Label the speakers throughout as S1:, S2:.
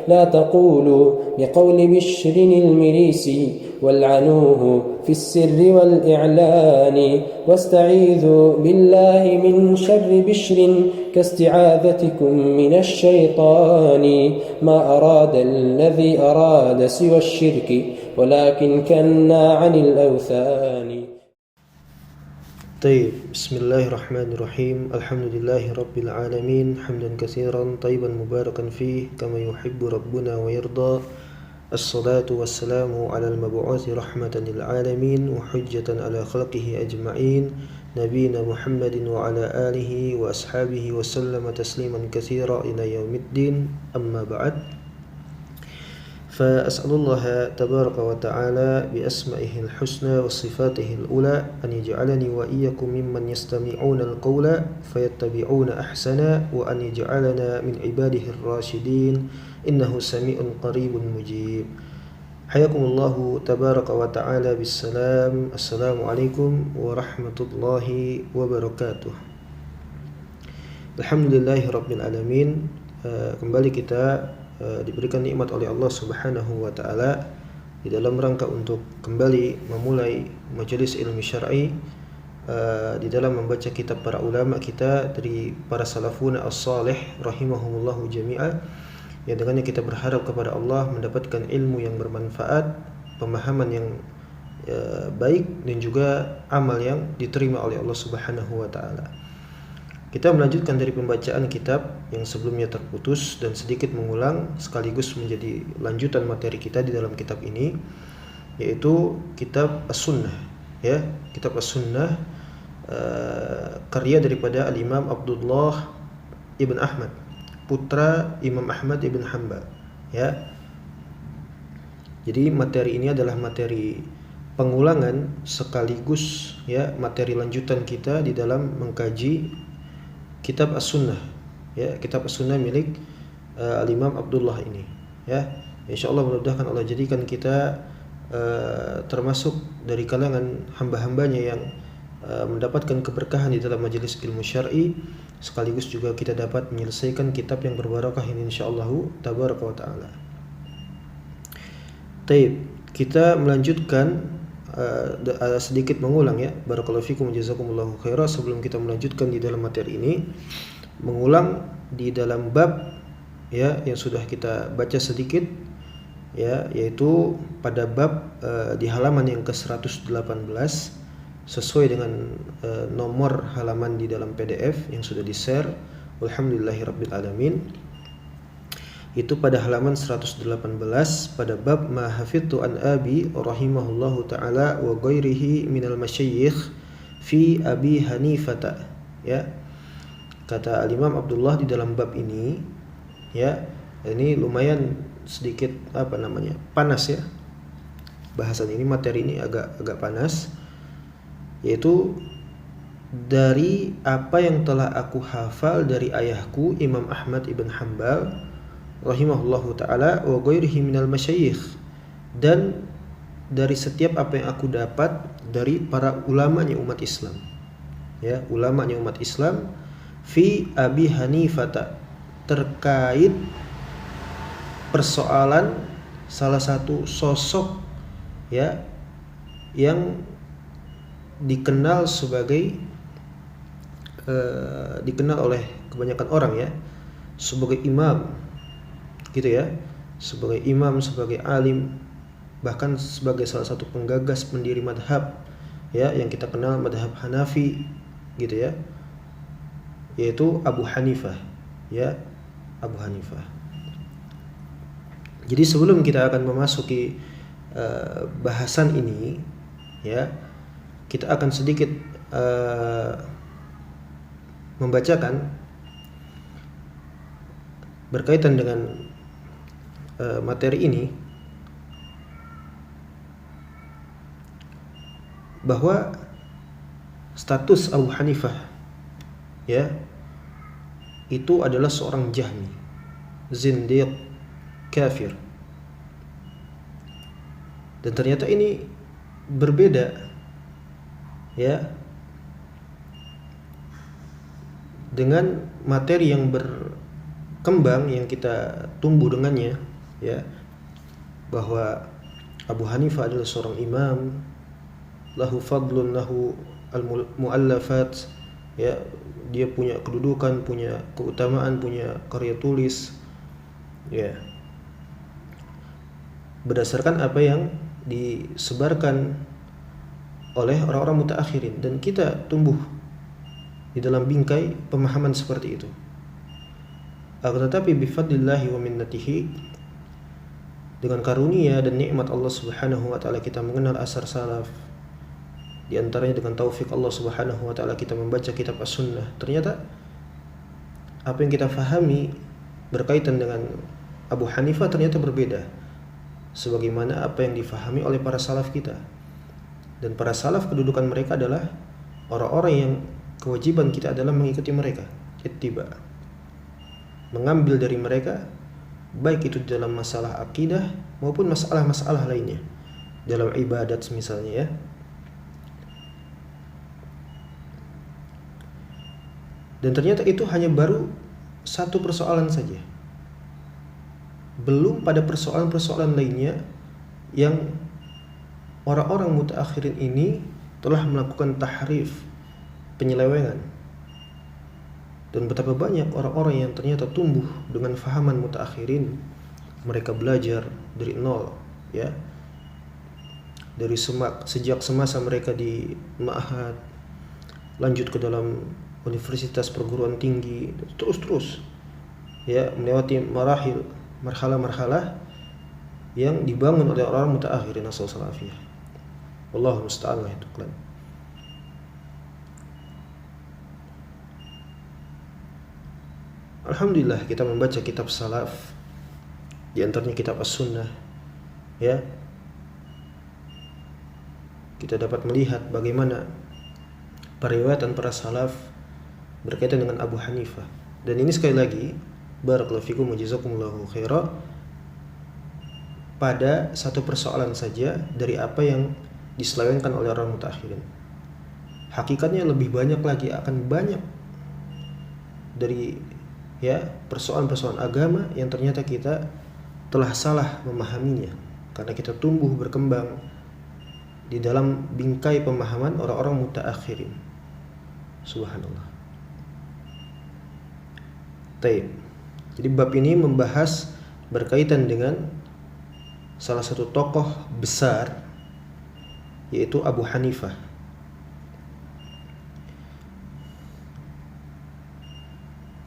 S1: لا تقولوا بقول بشر المريسي والعنوه في السر والإعلان واستعيذوا بالله من شر بشر كاستعاذتكم من الشيطان ما أراد الذي أراد سوى الشرك ولكن كنا عن الأوثان.
S2: طيب، بسم الله الرحمن الرحيم. الحمد لله رب العالمين حمدا كثيرا طيبا مباركا فيه كما يحب ربنا ويرضى. الصلاة والسلام على المبعوث رحمة للعالمين وحجة على خلقه أجمعين نبينا محمد وعلى آله وأصحابه وسلم تسليما كثيرا إلى يوم الدين. أما بعد، فأسأل الله تبارك وتعالى بأسمائه الحسنى وصفاته الأولى أن يجعلني وإياكم ممن يستمعون القول فيتبعون أحسنا، وأن يجعلنا من عباده الراشدين إنه سميع قريب مجيب. حياكم الله تبارك وتعالى بالسلام. السلام عليكم ورحمة الله وبركاته. Alhamdulillahi Rabbil Alamin. Kembali kita diberikan nikmat oleh Allah Subhanahu wa Ta'ala di dalam rangka untuk kembali memulai majelis ilmu syar'i di dalam membaca kitab para ulama kita dari para salafuna as-salih rahimahumullahu jami'a, yang dengannya kita berharap kepada Allah mendapatkan ilmu yang bermanfaat, pemahaman yang baik, dan juga amal yang diterima oleh Allah Subhanahu wa Ta'ala. Kita melanjutkan dari pembacaan kitab yang sebelumnya terputus dan sedikit mengulang sekaligus menjadi lanjutan materi kita di dalam kitab ini, yaitu kitab As-Sunnah, ya, kitab As-Sunnah, karya daripada Al-Imam Abdullah Ibn Ahmad, putra Imam Ahmad Ibn Hanbal, ya. Jadi materi ini adalah materi pengulangan sekaligus, ya, materi lanjutan kita di dalam mengkaji kitab As-Sunnah, ya, kitab As-Sunnah milik Al-Imam Abdullah ini, ya. Insyaallah mudah-mudahan Allah jadikan kita termasuk dari kalangan hamba-hambanya yang mendapatkan keberkahan di dalam majelis ilmu syar'i, sekaligus juga kita dapat menyelesaikan kitab yang berbarakah ini insyaallah tabaraka wa taala. Taib, kita melanjutkan sedikit mengulang, ya, barakallahu fikum jazakumullahu khairan. Sebelum kita melanjutkan di dalam materi ini, mengulang di dalam bab, ya, yang sudah kita baca sedikit, ya, yaitu pada bab di halaman yang ke-118 sesuai dengan nomor halaman di dalam PDF yang sudah di-share. Alhamdulillahirabbil alamin. Itu pada halaman 118 pada bab ma hafidtu an abi rahimahullahu taala wa ghairihi minal masyayikh fi Abi Hanifata, ya. Kata Al-Imam Abdullah di dalam bab ini, ya, ini lumayan sedikit panas, ya. Bahasan ini, materi ini agak panas, yaitu dari apa yang telah aku hafal dari ayahku Imam Ahmad ibn Hanbal rahimahullahu ta'ala wa ghairihi minal masyayikh, dan dari setiap apa yang aku dapat dari para ulamanya umat Islam, ya, ulamanya umat Islam fi Abi Hanifata, terkait persoalan salah satu sosok, ya, yang dikenal sebagai dikenal oleh kebanyakan orang, ya, sebagai imam, gitu, ya, sebagai imam, sebagai alim, bahkan sebagai salah satu penggagas pendiri madhab, ya, yang kita kenal madhab Hanafi, gitu, ya, yaitu Abu Hanifah, ya, Abu Hanifah. Jadi sebelum kita akan memasuki bahasan ini, ya, kita akan sedikit membacakan berkaitan dengan materi ini, bahwa status Abu Hanifah, ya, itu adalah seorang jahmi, zindiq, kafir. Dan ternyata ini berbeda, ya, dengan materi yang berkembang yang kita tumbuh dengannya, ya, bahwa Abu Hanifah adalah seorang imam, lahu fadlun, lahu al-muallafat, ya, dia punya kedudukan, punya keutamaan, punya karya tulis, ya, berdasarkan apa yang disebarkan oleh orang-orang mutaakhirin, dan kita tumbuh di dalam bingkai pemahaman seperti itu. Akan tetapi bifadlillahi wa minnatihi, dengan karunia dan nikmat Allah Subhanahu wa taala kita mengenal asar salaf. Di antaranya dengan taufik Allah Subhanahu wa taala kita membaca kitab As-Sunnah. Ternyata apa yang kita fahami berkaitan dengan Abu Hanifah ternyata berbeda sebagaimana apa yang difahami oleh para salaf kita. Dan para salaf kedudukan mereka adalah orang-orang yang kewajiban kita adalah mengikuti mereka, ittiba. Mengambil dari mereka, baik itu dalam masalah akidah maupun masalah-masalah lainnya, dalam ibadat misalnya, ya. Dan ternyata itu hanya baru satu persoalan saja, belum pada persoalan-persoalan lainnya yang orang-orang mutaakhirin ini telah melakukan tahrif, penyelewengan. Dan betapa banyak orang-orang yang ternyata tumbuh dengan fahaman mutaakhirin. Mereka belajar dari nol, ya, dari sejak semasa mereka di ma'had, lanjut ke dalam universitas perguruan tinggi, terus ya, melewati marhalah-marhalah yang dibangun oleh orang mutaakhirin, nasallallahu alaihi. Wallahu musta'an wa yatuqlan. Alhamdulillah kita membaca kitab salaf, di antaranya kitab As-Sunnah, ya. Kita dapat melihat bagaimana periwayatan para salaf berkaitan dengan Abu Hanifah. Dan ini sekali lagi, barakallahu fikum wa jazakumullahu khaira, pada satu persoalan saja dari apa yang diselewengkan oleh orang mutaakhirin. Hakikatnya lebih banyak lagi, akan banyak dari, ya, persoalan-persoalan agama yang ternyata kita telah salah memahaminya karena kita tumbuh berkembang di dalam bingkai pemahaman orang-orang mutaakhirin. Subhanallah. Taib. Jadi bab ini membahas berkaitan dengan salah satu tokoh besar, yaitu Abu Hanifah.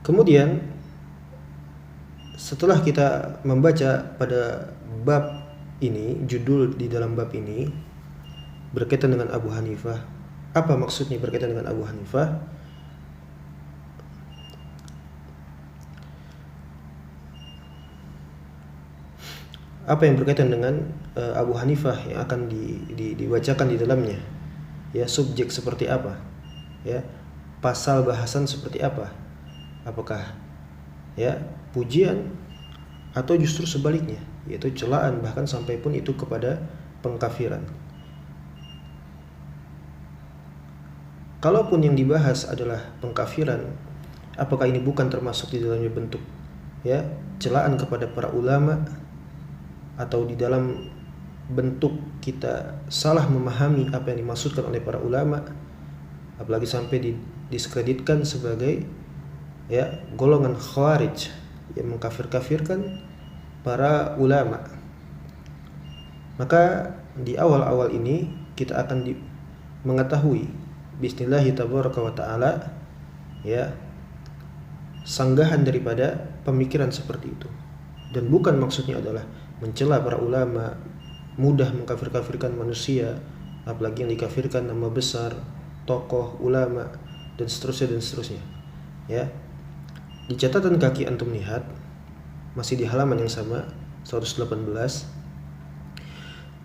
S2: Kemudian setelah kita membaca pada bab ini, judul di dalam bab ini berkaitan dengan Abu Hanifah. Apa maksudnya berkaitan dengan Abu Hanifah? Apa yang berkaitan dengan Abu Hanifah yang akan dibacakan di dalamnya? Ya, subjek seperti apa? Ya, pasal bahasan seperti apa? Apakah, ya, pujian atau justru sebaliknya, yaitu celaan, bahkan sampai pun itu kepada pengkafiran. Kalaupun yang dibahas adalah pengkafiran, apakah ini bukan termasuk di dalamnya bentuk, ya, celaan kepada para ulama, atau di dalam bentuk kita salah memahami apa yang dimaksudkan oleh para ulama, apalagi sampai diskreditkan sebagai, ya, golongan khawarij yang mengkafir-kafirkan para ulama. Maka di awal-awal ini kita akan mengetahui bismillahi tabaraka wa ta'ala, ya, sanggahan daripada pemikiran seperti itu. Dan bukan maksudnya adalah mencela para ulama, mudah mengkafir-kafirkan manusia, apalagi yang dikafirkan nama besar, tokoh, ulama, dan seterusnya, ya. Di catatan kaki antum lihat, masih di halaman yang sama, 118.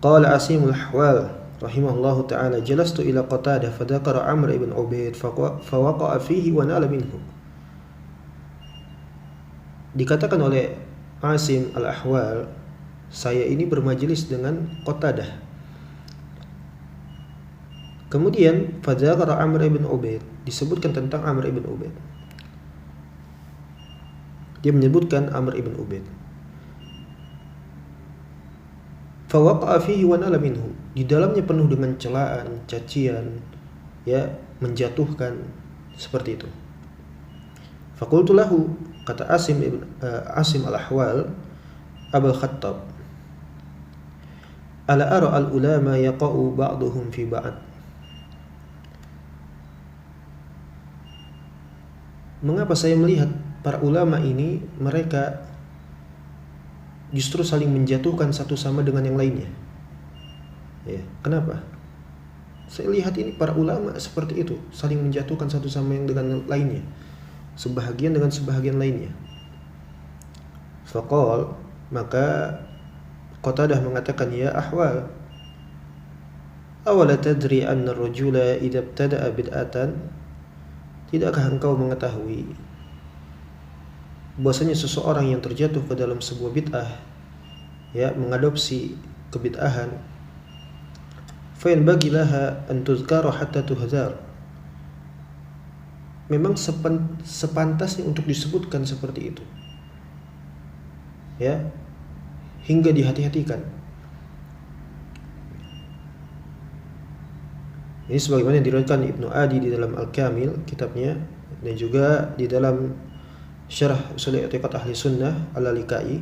S2: Qala Asimul Ahwal rahimahullahu ta'ala, jalastu ila Qatadah fadakara Amr ibn Ubaid fawaqa'a fihi wa nala minhu. Dikatakan oleh Asim al-Ahwal, saya ini bermajelis dengan Qatadah. Kemudian fadakara Amr ibn Ubaid, disebutkan tentang Amr ibn Ubaid. Dia menyebutkan Amr ibn Ubaid. Fawaqa'a fihi wa nala minhu. Di dalamnya penuh dengan celaan, cacian, ya, menjatuhkan, seperti itu. Faqultu lahu, kata Asim al-Ahwal, Abul Khattab, ala ara al-ulama yaqa'u ba'duhum fi ba'd. Mengapa saya melihat para ulama ini mereka justru saling menjatuhkan satu sama dengan yang lainnya? Ya, kenapa? Saya lihat ini para ulama seperti itu, saling menjatuhkan satu sama yang dengan lainnya, sebahagian dengan sebahagian lainnya. Faqal, maka Qatadah mengatakan, ya Ahwal, awala tadri anna ar-rajula idza ibtada'a bid'atan, tidakkah engkau mengetahui bahwasanya seseorang yang terjatuh ke dalam sebuah bid'ah, ya, mengadopsi kebid'ahan, fa in bagilaha an tuzkara hatta tuhzar, memang sepantasnya untuk disebutkan seperti itu, ya, hingga dihati-hatikan. Ini sebagaimana yang diriwayatkan Ibnu Adi di dalam Al-Kamil kitabnya, dan juga di dalam Syarah Ushul I'tiqad Ahli Sunnah Al-Lalikai.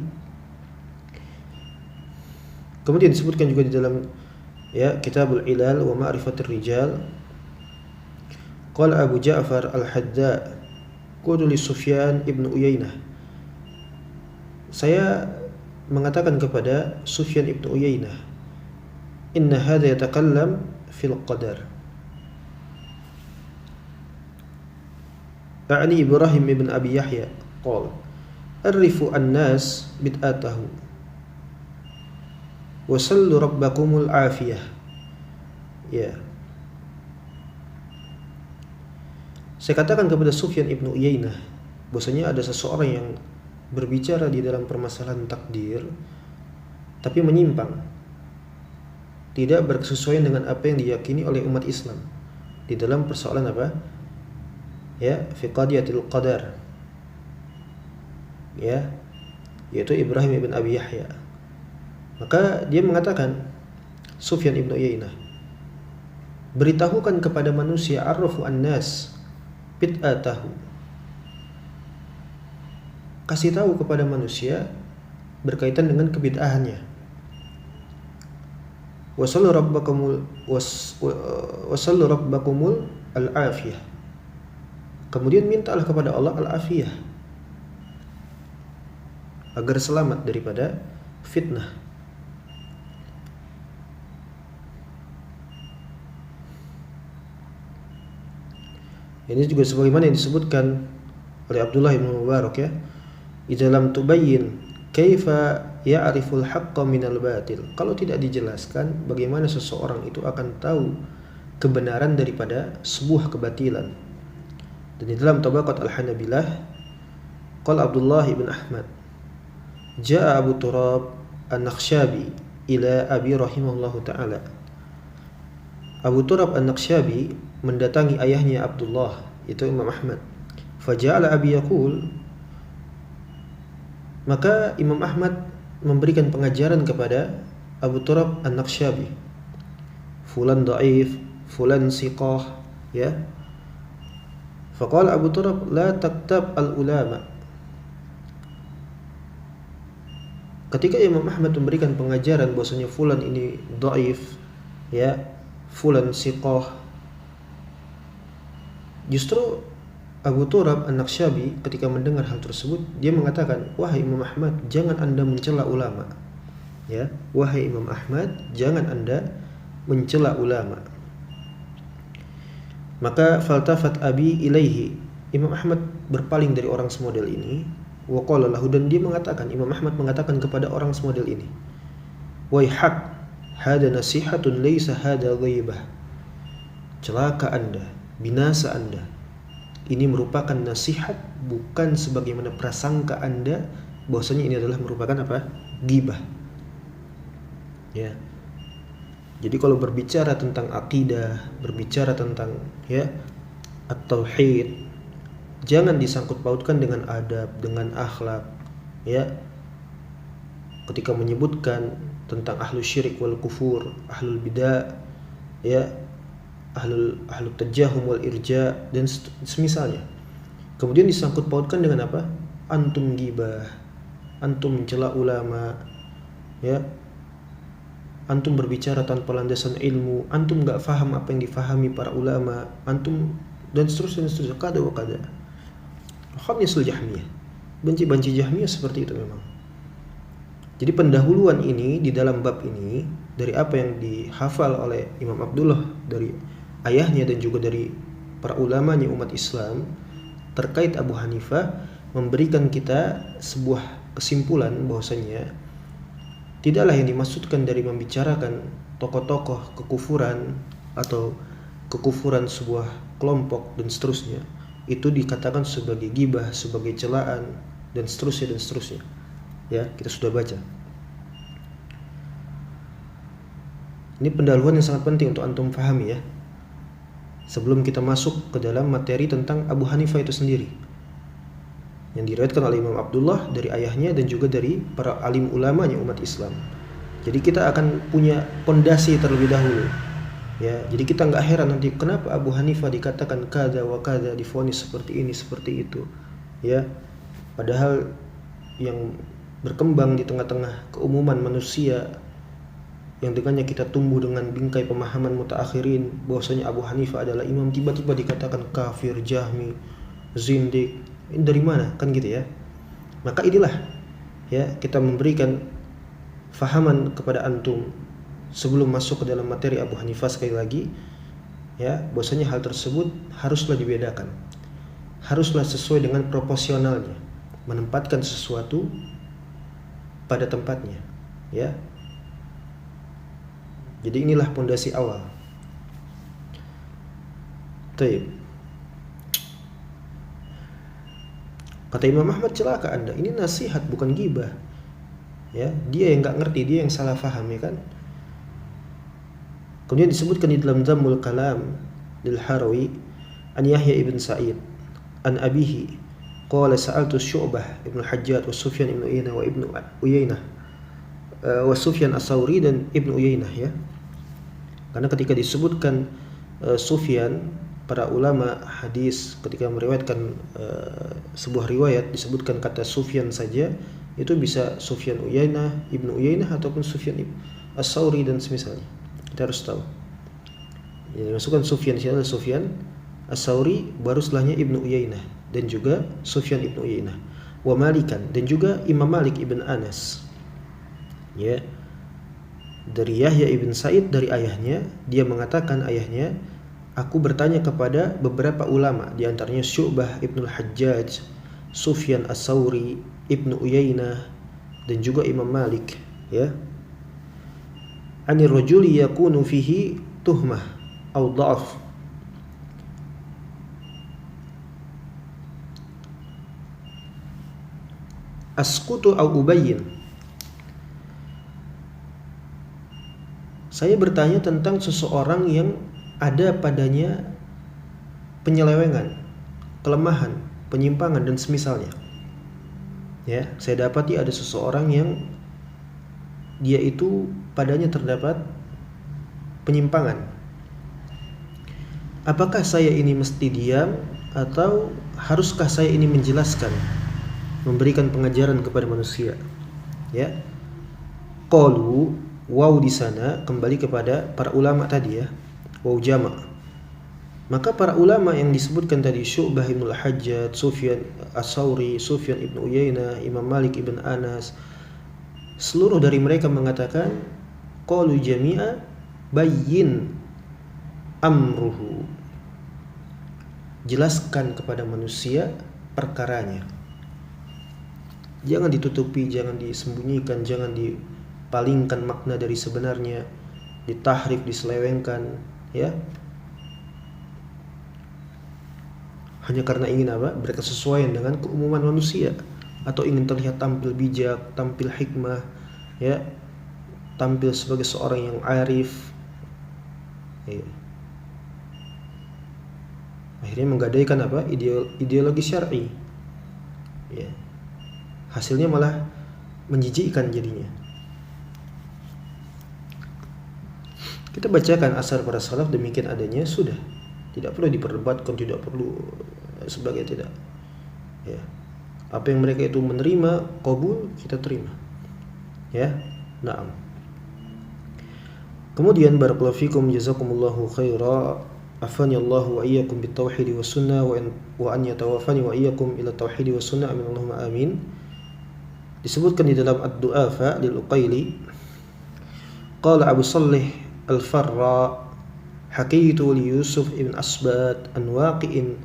S2: Kemudian disebutkan juga di dalam, ya, Kitabul Ilal wa Ma'rifatir Rijal. Qala Abu Ja'far Al-Hadda, qultu li Sufyan ibn Uyainah, saya mengatakan kepada Sufyan ibn Uyainah, inna hadha yatakallam fil qadar. A'ni Ibrahim ibn Abi Yahya qala arifu an-nas bid'atahu wa sallu rabbakumul afiyah. Ya, saya katakan kepada Sufyan ibn Uyainah bahwasanya ada seseorang yang berbicara di dalam permasalahan takdir tapi menyimpang, tidak berkesesuaian dengan apa yang diyakini oleh umat Islam di dalam persoalan apa? Ya, fi qadiyatil qadar. Ya, yaitu Ibrahim ibn Abi Yahya. Maka dia mengatakan, Sufyan ibn Uyainah, beritahukan kepada manusia, arrafu an-nas bid'atahu, kasih tahu kepada manusia berkaitan dengan kebid'ahannya. Wasallu rabbakumul al-afiyah, kemudian mintalah kepada Allah al-afiyah, agar selamat daripada fitnah. Ini juga sebagaimana yang disebutkan oleh Abdullah bin Mubarak, ya, idza lam tubayyin kaifa ya'riful haqqa minal batil. Kalau tidak dijelaskan bagaimana seseorang itu akan tahu kebenaran daripada sebuah kebatilan. Dan di dalam Tabaqat Al-Hanabilah, qala Abdullah ibn Ahmad, ja'a Abu Turab An-Nakhshabi ila Abi rahimahullahu ta'ala. Abu Turab An-Nakhshabi mendatangi ayahnya Abdullah, itu Imam Ahmad. Faja'ala Abi yaqul, maka Imam Ahmad memberikan pengajaran kepada Abu Turab An-Nakhshabi, fulan dhaif, fulan siqah, ya. Faqala Abu Turab, la taktab al-ulama. Ketika Imam Ahmad memberikan pengajaran bahwasanya fulan ini dhaif, ya, fulan siqah, justru Abu Turab An-Nakhshabi ketika mendengar hal tersebut, dia mengatakan, wahai Imam Ahmad, jangan Anda mencela ulama. Ya, wahai Imam Ahmad, jangan Anda mencela ulama. Maka faltafat abi ilaihi, Imam Ahmad berpaling dari orang semodel ini, wa qala lahu, dan dia mengatakan, Imam Ahmad mengatakan kepada orang semodel ini, waihak, hada nasihatun laysa hada ghaibah. Celaka Anda, binasa Anda. Ini merupakan nasihat, bukan sebagaimana prasangka Anda bahwasanya ini adalah merupakan apa? Ghibah. Ya. Jadi kalau berbicara tentang akidah, berbicara tentang, ya, at-tauhid, jangan disangkut pautkan dengan adab, dengan akhlak, ya. ketika menyebutkan tentang ahlu syirik wal kufur, ahlul bidah, ya, ahlul tajahum wal irja dan semisalnya. Kemudian disangkut pautkan dengan apa? Antum gibah, antum mencela ulama, ya, antum berbicara tanpa landasan ilmu, antum gak faham apa yang difahami para ulama, antum dan seterusnya kada wa kada. Khamisul Jahmiyah, benci-benci Jahmiyah seperti itu memang. Jadi pendahuluan ini di dalam bab ini dari apa yang dihafal oleh Imam Abdullah dari ayahnya dan juga dari para ulamanya umat Islam terkait Abu Hanifah memberikan kita sebuah kesimpulan bahwasanya tidaklah yang dimaksudkan dari membicarakan tokoh-tokoh kekufuran atau kekufuran sebuah kelompok dan seterusnya itu dikatakan sebagai gibah, sebagai celaan dan seterusnya dan seterusnya. Ya, kita sudah baca. Ini pendahuluan yang sangat penting untuk antum pahami ya. Sebelum kita masuk ke dalam materi tentang Abu Hanifah itu sendiri. Yang diriwayatkan oleh Imam Abdullah dari ayahnya dan juga dari para alim ulamanya umat Islam. Jadi kita akan punya pondasi terlebih dahulu. Ya, jadi kita nggak heran nanti kenapa Abu Hanifah dikatakan kada wa kada, divonis seperti ini seperti itu. Ya. Padahal yang berkembang di tengah-tengah keumuman manusia yang dengannya kita tumbuh dengan bingkai pemahaman mutaakhirin bahwasanya Abu Hanifah adalah imam, tiba-tiba dikatakan kafir, jahmi, zindik. Ini dari mana? Kan gitu ya. Maka inilah ya kita memberikan fahaman kepada antum sebelum masuk ke dalam materi Abu Hanifah sekali lagi ya, bahwasanya hal tersebut haruslah dibedakan. Haruslah sesuai dengan proporsionalnya, menempatkan sesuatu pada tempatnya ya. Jadi inilah pondasi awal. Taib. Kata Imam Ahmad, celaka Anda, ini nasihat bukan gibah. Ya, dia yang enggak ngerti, dia yang salah faham ya kan. Kemudian disebutkan di dalam Dhammul Kalam lil Harawi an Yahya ibn Sa'id an abihi qala sa'altu Syu'bah ibn Hajjaj wa Sufyan ibn Uyainah wa ibn Uyainah wa Sufyan As-Sauri dan Ibnu Uyainah ya. Karena ketika disebutkan Sufyan, para ulama hadis ketika meriwayatkan sebuah riwayat disebutkan kata Sufyan saja, itu bisa Sufyan Uyainah, Ibnu Uyainah ataupun Sufyan As-Sauri dan semisalnya. Kita harus tahu. Yang dimasukkan Sufyan di sini adalah Sufyan As-Sauri, baru setelahnya Ibnu Uyainah dan juga Sufyan Ibnu Uyainah. Wa Malikan dan juga Imam Malik ibn Anas. Ya. Dari Yahya ibn Sa'id dari ayahnya, dia mengatakan ayahnya, aku bertanya kepada beberapa ulama, di antaranya Syu'bah ibn al-Hajjaj, Sufyan As-Sauri, Ibnu Uyainah dan juga Imam Malik, ya. Anir rajuli yakunu fihi tuhmah atau dha'af. Askutu au ubayyin. Saya bertanya tentang seseorang yang ada padanya penyelewengan, kelemahan, penyimpangan dan semisalnya. Ya, saya dapati ada seseorang yang dia itu padanya terdapat penyimpangan. Apakah saya ini mesti diam atau haruskah saya ini menjelaskan, memberikan pengajaran kepada manusia? Ya. Qalu, waw di sana kembali kepada para ulama tadi ya, waw jama'. Maka para ulama yang disebutkan tadi, Syu'bah ibn al-Hajjaj, Sufyan As-Sauri, Sufyan ibn Uyainah, Imam Malik ibn Anas, seluruh dari mereka mengatakan qalu jami'a bayyin amruhu, jelaskan kepada manusia perkaranya, jangan ditutupi, jangan disembunyikan, jangan dipalingkan makna dari sebenarnya, ditahrif, diselewengkan ya, hanya karena ingin apa? Berkesesuaian dengan keumuman manusia, atau ingin terlihat tampil bijak, tampil hikmah, ya, tampil sebagai seorang yang arif. Ya. Akhirnya menggadaikan apa? Ideologi syar'i. Ya. Hasilnya malah menjijikkan jadinya. Kita bacakan asar para salaf demikian adanya, sudah. Tidak perlu diperdebatkan, tidak perlu sebagai tidak. Ya. Apa yang mereka itu menerima, qabul, kita terima. Ya. Naam. Kemudian barakallahu fikum jazakumullahu khaira. Afani Allah wa iyyakum bitauhid was sunnah wa an yatawaffani wa iyyakum ila tauhid was sunnah. Amin Allahumma amin. Disebutkan di dalam ad-du'afa lil Uqaili. Qala Abu Salih Al-Farra hakitu li Yusuf ibn Asbat an waqi'in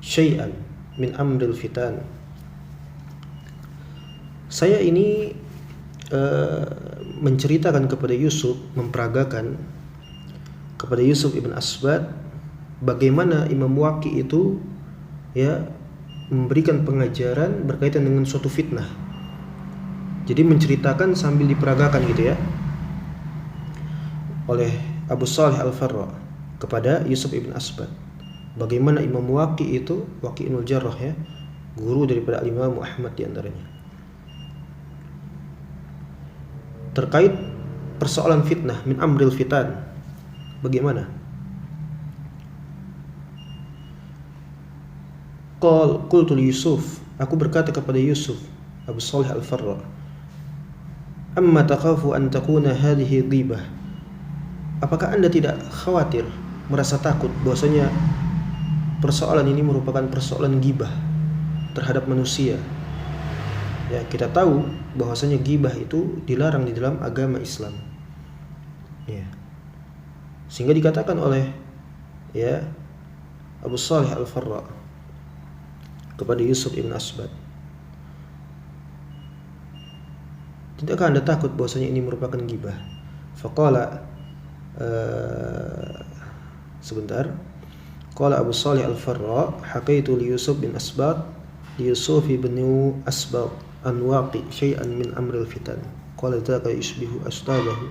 S2: syai'an min amril fitan. Saya ini menceritakan kepada Yusuf, memperagakan kepada Yusuf ibn Asbat bagaimana Imam Waqi itu ya memberikan pengajaran berkaitan dengan suatu fitnah. Jadi menceritakan sambil diperagakan gitu ya, oleh Abu Salih Al-Farra kepada Yusuf ibn Asbat. Bagaimana Imam Waqi itu, Waqi'ul Jarrah ya, guru daripada Imam Ahmad diantaranya, terkait persoalan fitnah, min amril fitan. Bagaimana? Qultu li Yusuf, aku berkata kepada Yusuf, Abu Salih Al-Farra, amma takhafu an takuna hadhihi ghibah. Apakah Anda tidak khawatir, merasa takut bahwasanya persoalan ini merupakan persoalan ghibah terhadap manusia? Ya, kita tahu bahwasanya ghibah itu dilarang di dalam agama Islam. Ya. Sehingga dikatakan oleh ya Abu Salih Al-Farra kepada Yusuf ibn Asbat, tidakkah Anda takut bahwasanya ini merupakan ghibah? Faqala sebentar. Qala Abu Salih Al-Farra hakaitu li Yusuf bin Asbat li Yusuf bin Asbat an waqi syai'an min amril fitan. Qala dzaka yushbihu astadahu,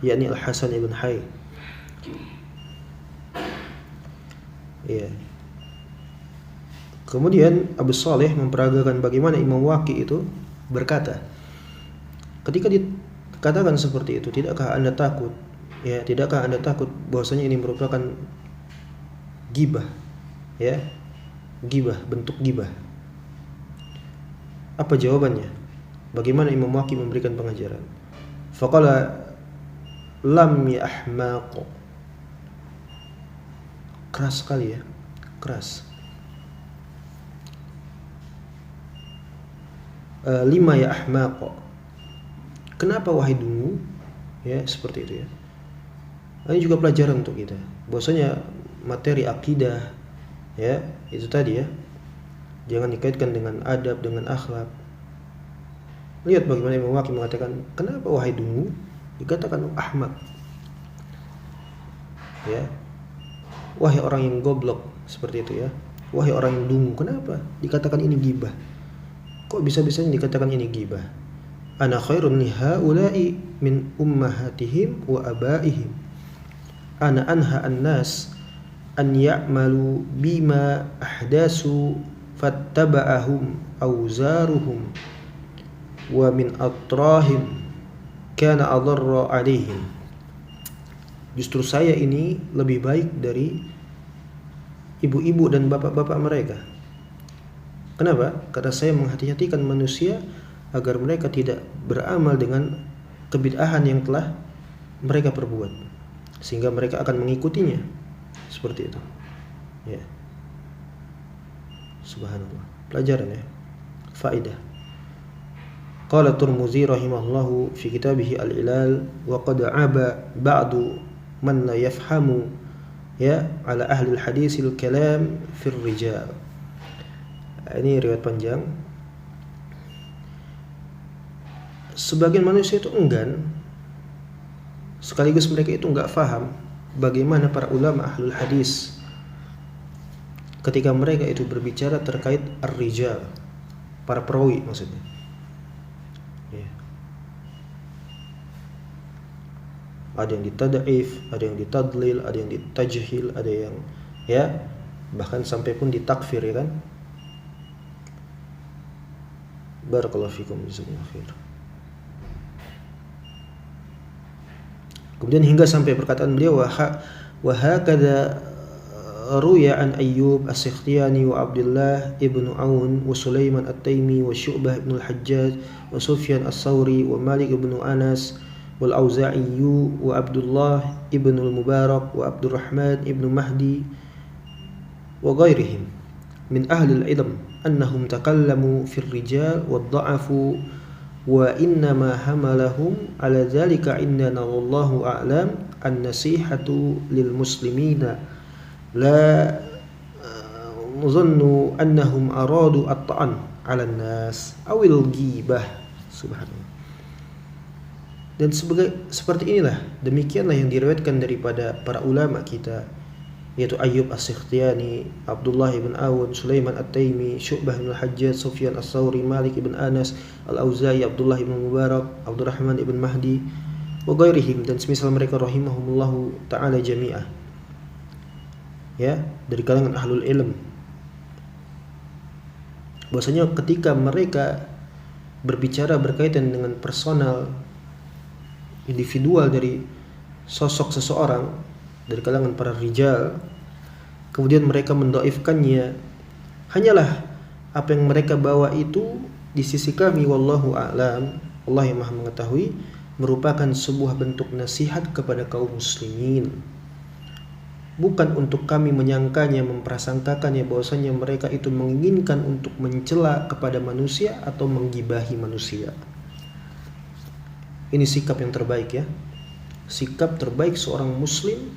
S2: yakni Al-Hasan ibn Hayy. Ya. Kemudian Abu Salih memperagakan bagaimana Imam Waqi itu berkata, ketika dikatakan seperti itu, tidakkah Anda takut? Ya, tidakkah Anda takut bahwasanya ini merupakan ghibah? Ya, ghibah, bentuk ghibah. Apa jawabannya? Bagaimana Imam Waqi memberikan pengajaran? Faqala lam ya ahmaq. Keras sekali ya, keras. Lima ya ahmaq. Kenapa wahai dungu? Ya, seperti itu ya. Ini juga pelajaran untuk kita, bahwasanya materi akidah ya, itu tadi ya, jangan dikaitkan dengan adab, dengan akhlak. Lihat bagaimana Imam Waqi mengatakan, kenapa wahai dungu? Dikatakan ahmak. Ya. Wahai orang yang goblok, seperti itu ya. Wahai orang yang dungu, kenapa dikatakan ini ghibah? Kok bisa-bisanya dikatakan ini ghibah? Ana khairun li haula'i min ummahatihim wa abaihim. Ana anha an-nas an ya'malu bima ahdasu fattaba'ahum awzaruhum wa min atrahim kana adarra alaihim. Justru saya ini lebih baik dari ibu-ibu dan bapak-bapak mereka. Kenapa? Karena saya menghati-hatikan manusia agar mereka tidak beramal dengan kebid'ahan yang telah mereka perbuat, sehingga mereka akan mengikutinya. Seperti itu. Ya. Subhanallah. Pelajaran ya. Faedah. Qala Tirmidzi rahimahullahu fi kitabih Al-Ilal wa qad 'aba ba'du man la yafhamu ya ala ahli al-hadis al-kalam fi ar-rijal. Ini riwayat panjang. Sebagian manusia itu enggan, sekaligus mereka itu enggak faham bagaimana para ulama ahlul hadis ketika mereka itu berbicara terkait ar-rijal, para perawi maksudnya. Ya. Ada yang ditad'if, ada yang ditadlil, ada yang ditajhil, ada yang ya bahkan sampai pun ditakfir, ya kan? Barakallahu fikum, jazakumullahu khair. Kemudian hingga sampai perkataan beliau wa hakadha ruya an Ayyub as-Sikhtiyani wa Abdullah ibn Aun wa Sulaiman at-Taimi wa Syu'bah ibn al-Hajjaj wa Sufyan as-Sawri wa Malik ibn Anas wal Auza'i wa Abdullah ibn al-Mubarak wa Abdurrahman ibn Mahdi wa ghairihim min ahli al-ilm annahum takallamu fi ar-rijal wa dha'afu wa innama hamalahum ala dhalika indana wallahu a'lam an-nasihatu lil muslimina la nuzannu annahum aradu at-ta'an 'ala an-nas awil ghibah. Subhanallah. Dan seperti inilah, demikianlah yang diriwayatkan daripada para ulama kita, yaitu Ayyub as-Sikhtiyani, Abdullah ibn Aun, Sulaiman at-Taimi, Syu'bah ibn al-Hajjaj, Sufyan as-Sawri, Malik ibn Anas, Al-Auza'i, Abdullah ibn Mubarak, Abdurrahman ibn Mahdi wa ghairihim, dan semisal mereka rahimahumullahu ta'ala jami'ah, ya, dari kalangan ahlul ilm, bahwasanya ketika mereka berbicara berkaitan dengan personal individual dari sosok seseorang dari kalangan para rijal, kemudian mereka mendoifkannya, hanyalah apa yang mereka bawa itu di sisi kami wallahu a'lam, Allah yang maha mengetahui, merupakan sebuah bentuk nasihat kepada kaum muslimin, bukan untuk kami menyangkanya, memprasangkakannya bahwasanya mereka itu menginginkan untuk mencela kepada manusia atau menggibahi manusia. Ini sikap yang terbaik, ya, sikap terbaik seorang muslim,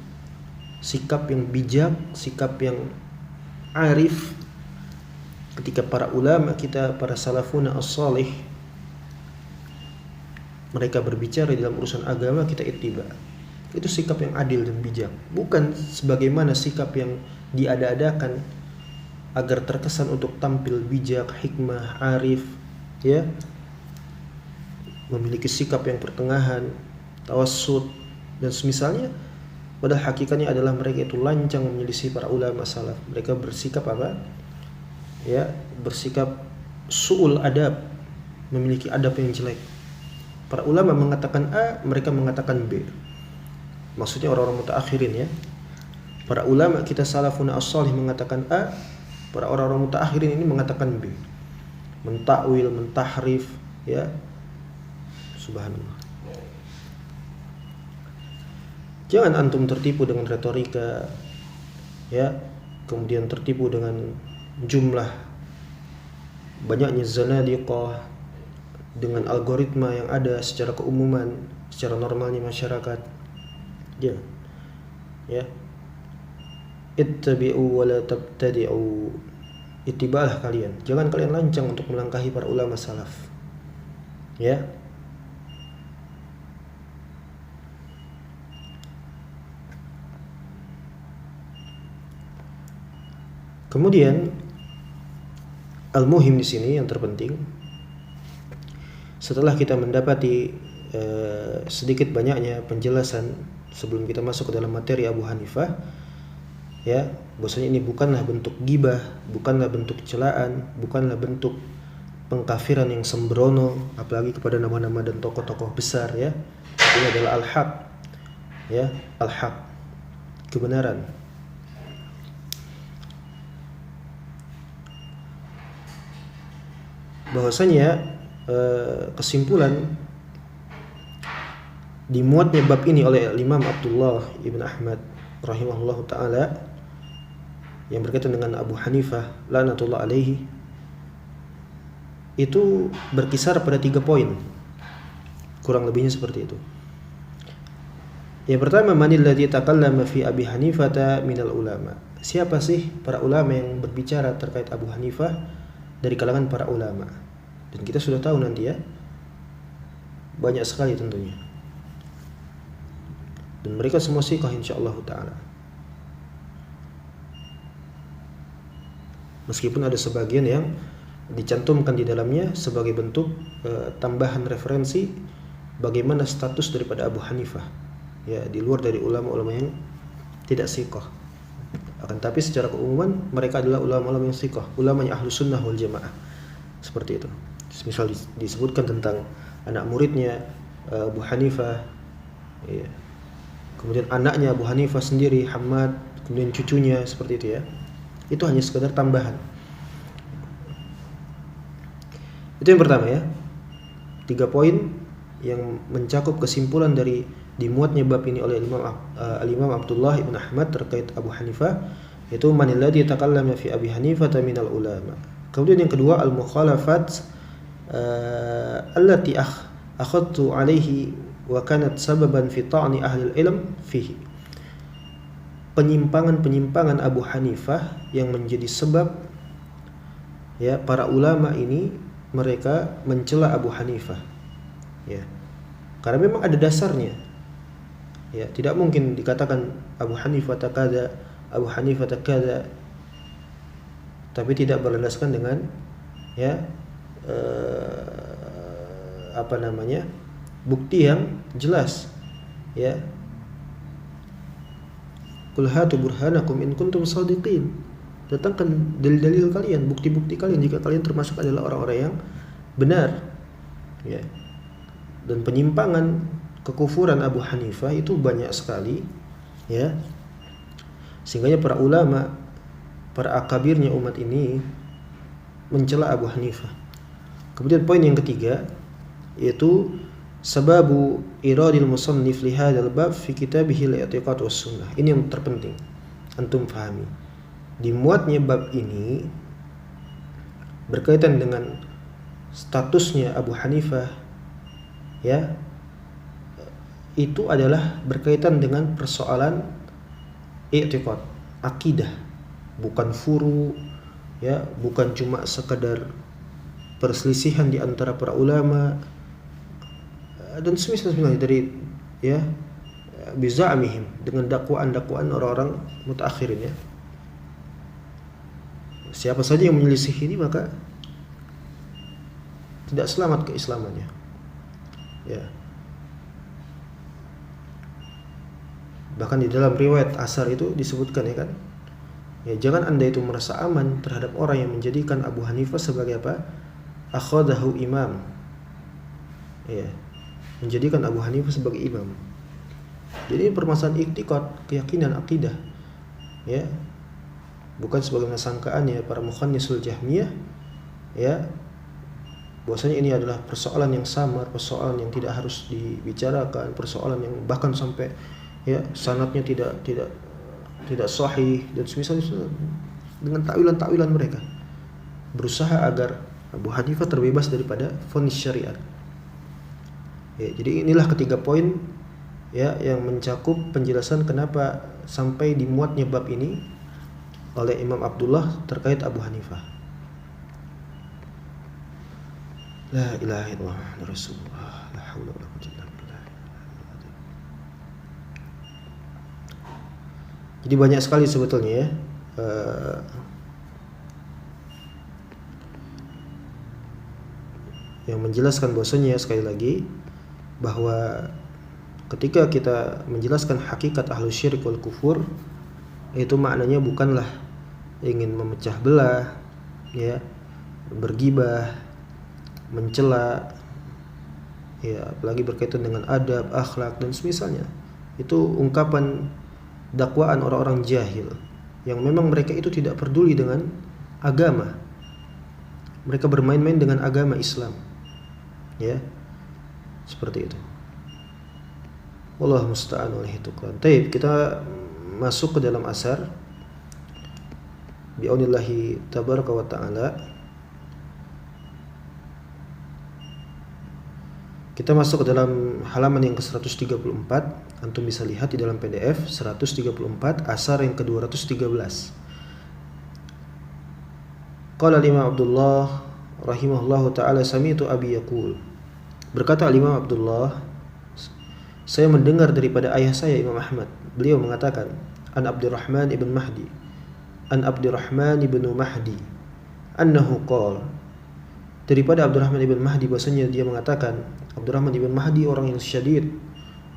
S2: sikap yang bijak, sikap yang arif. Ketika para ulama kita, para salafuna as-salih, mereka berbicara dalam urusan agama, kita ittiba. Itu sikap yang adil dan bijak, bukan sebagaimana sikap yang diada-adakan agar terkesan untuk tampil bijak, hikmah, arif, ya, memiliki sikap yang pertengahan, tawassut dan semisalnya. Padahal hakikatnya adalah mereka itu lancang menyelisih para ulama salaf. Mereka bersikap apa? Ya, bersikap su'ul adab, memiliki adab yang jelek. Para ulama mengatakan A, mereka mengatakan B. Maksudnya orang-orang mutaakhirin, ya. Para ulama kita salafuna as-salih mengatakan A, para orang-orang mutaakhirin ini mengatakan B. Mentakwil, mentahrif, ya. Subhanallah. Jangan antum tertipu dengan retorika, ya, kemudian tertipu dengan jumlah banyaknya zanadiqah, dengan algoritma yang ada secara keumuman, secara normalnya masyarakat. Ya. Ittabi'u wa la tabtadi'u. Ittibalah kalian. Jangan kalian lancang untuk melangkahi para ulama salaf. Ya. Kemudian al-muhim di sini yang terpenting, setelah kita mendapati sedikit banyaknya penjelasan sebelum kita masuk ke dalam materi Abu Hanifah, ya, bahwasanya ini bukanlah bentuk ghibah, bukanlah bentuk celaan, bukanlah bentuk pengkafiran yang sembrono, apalagi kepada nama-nama dan tokoh-tokoh besar, ya. Ini adalah al-haq, ya, al-haq, kebenaran. Bahwasanya kesimpulan dimuatnya bab ini oleh Imam Abdullah ibn Ahmad rahimahullah ta'ala yang berkaitan dengan Abu Hanifah laknatullah alaihi, itu berkisar pada 3 poin, kurang lebihnya seperti itu. Yang pertama, manil ladzi takallama fi Abi Hanifah minal ulama. Siapa sih para ulama yang berbicara terkait Abu Hanifah dari kalangan para ulama? Dan kita sudah tahu nanti, ya, banyak sekali tentunya. Dan mereka semua siqah insyaallah ta'ala. Meskipun ada sebagian yang dicantumkan di dalamnya sebagai bentuk tambahan referensi bagaimana status daripada Abu Hanifah, ya, di luar dari ulama-ulama yang tidak siqah. Akan tapi secara keumuman mereka adalah ulama-ulama yang siqah, ulamanya ahlu sunnah wal jamaah. Seperti itu. Misal disebutkan tentang anak muridnya Abu Hanifah, ya, kemudian anaknya Abu Hanifah sendiri Hamad, kemudian cucunya, seperti itu ya. Itu hanya sekedar tambahan. Itu yang pertama ya. 3 poin yang mencakup kesimpulan dari dimuatnya bab ini oleh Imam Abdullah ibn Ahmad terkait Abu Hanifah, yaitu manil ladzi takallama fi Abi Hanifah minal ulama. Kemudian yang kedua, al-mukhalafat allati akhadtu alaihi wa kanat sababan fi ta'ni ahli ilm fihi. Penyimpangan-penyimpangan Abu Hanifah yang menjadi sebab ya para ulama ini mereka mencela Abu Hanifah. Ya. Karena memang ada dasarnya. Ya, tidak mungkin dikatakan Abu Hanifah takada, Abu Hanifah takada, tapi tidak berlandaskan dengan ya bukti yang jelas. Ya. Qul hatu burhanakum in kuntum shadiqin. Datangkan dalil-dalil kalian, bukti-bukti kalian jika kalian termasuk adalah orang-orang yang benar. Ya. Dan penyimpangan kekufuran Abu Hanifah itu banyak sekali, ya. Sehingga para ulama, para akabirnya umat ini mencela Abu Hanifah. Kemudian poin yang ketiga yaitu sababu iradil musannif li hadzal bab fi kitabih al-i'tiqad was sunnah. Ini yang terpenting antum pahami. Dimuatnya bab ini berkaitan dengan statusnya Abu Hanifah, ya, itu adalah berkaitan dengan persoalan i'tiqad, akidah, bukan furu, ya, bukan cuma sekadar perselisihan di antara para ulama dan semisal-misalnya dari ya bizamihim, dengan dakwaan-dakwaan orang-orang mutaakhirin ya. Siapa saja yang menyelisih ini maka tidak selamat keislamannya. Ya. Bahkan di dalam riwayat asar itu disebutkan ya kan. Ya, jangan Anda itu merasa aman terhadap orang yang menjadikan Abu Hanifah sebagai apa? Akhadahu imam. Ya. Menjadikan Abu Hanifah sebagai imam. Jadi permasalahan i'tiqad, keyakinan, akidah. Ya. Bukan sebagaimana sangkaannya para mukhannisul Jahmiyah, ya, bahwasanya ini adalah persoalan yang samar, persoalan yang tidak harus dibicarakan, persoalan yang bahkan sampai ya sanadnya tidak sahih dan semisal dengan takwilan-takwilan mereka berusaha agar Abu Hanifah terbebas daripada vonis syariat. Ya, jadi inilah ketiga poin ya yang mencakup penjelasan kenapa sampai dimuatnya bab ini oleh Imam Abdullah terkait Abu Hanifah. La ilaha illallah Rasulullah, la haula wala quwwata illa billah. Jadi banyak sekali sebetulnya ya yang menjelaskan bahwasanya sekali lagi bahwa ketika kita menjelaskan hakikat ahlu syirik wal kufur, itu maknanya bukanlah ingin memecah belah, ya, bergibah, mencela, ya, apalagi berkaitan dengan adab, akhlak dan semisalnya. Itu ungkapan dakwaan orang-orang jahil yang memang mereka itu tidak peduli dengan agama. Mereka bermain-main dengan agama Islam, ya, seperti itu. Wallahu musta'an wa tuhkan. Baik, kita masuk ke dalam asar bi'aunillahi tabaraka wa ta'ala. Kita masuk ke dalam halaman yang ke-134. Antum bisa lihat di dalam PDF 134, asar yang ke-213. Qala Imam Abdullah rahimahullahu ta'ala sami'tu abi yaqul. Berkata Imam Abdullah, saya mendengar daripada ayah saya Imam Ahmad. Beliau mengatakan, An Abdurrahman ibn Mahdi, An Abdurrahman ibn Mahdi, annahu qala, daripada Abdurrahman ibn Mahdi bahasanya dia mengatakan, Abdurrahman ibn Mahdi orang yang syadid,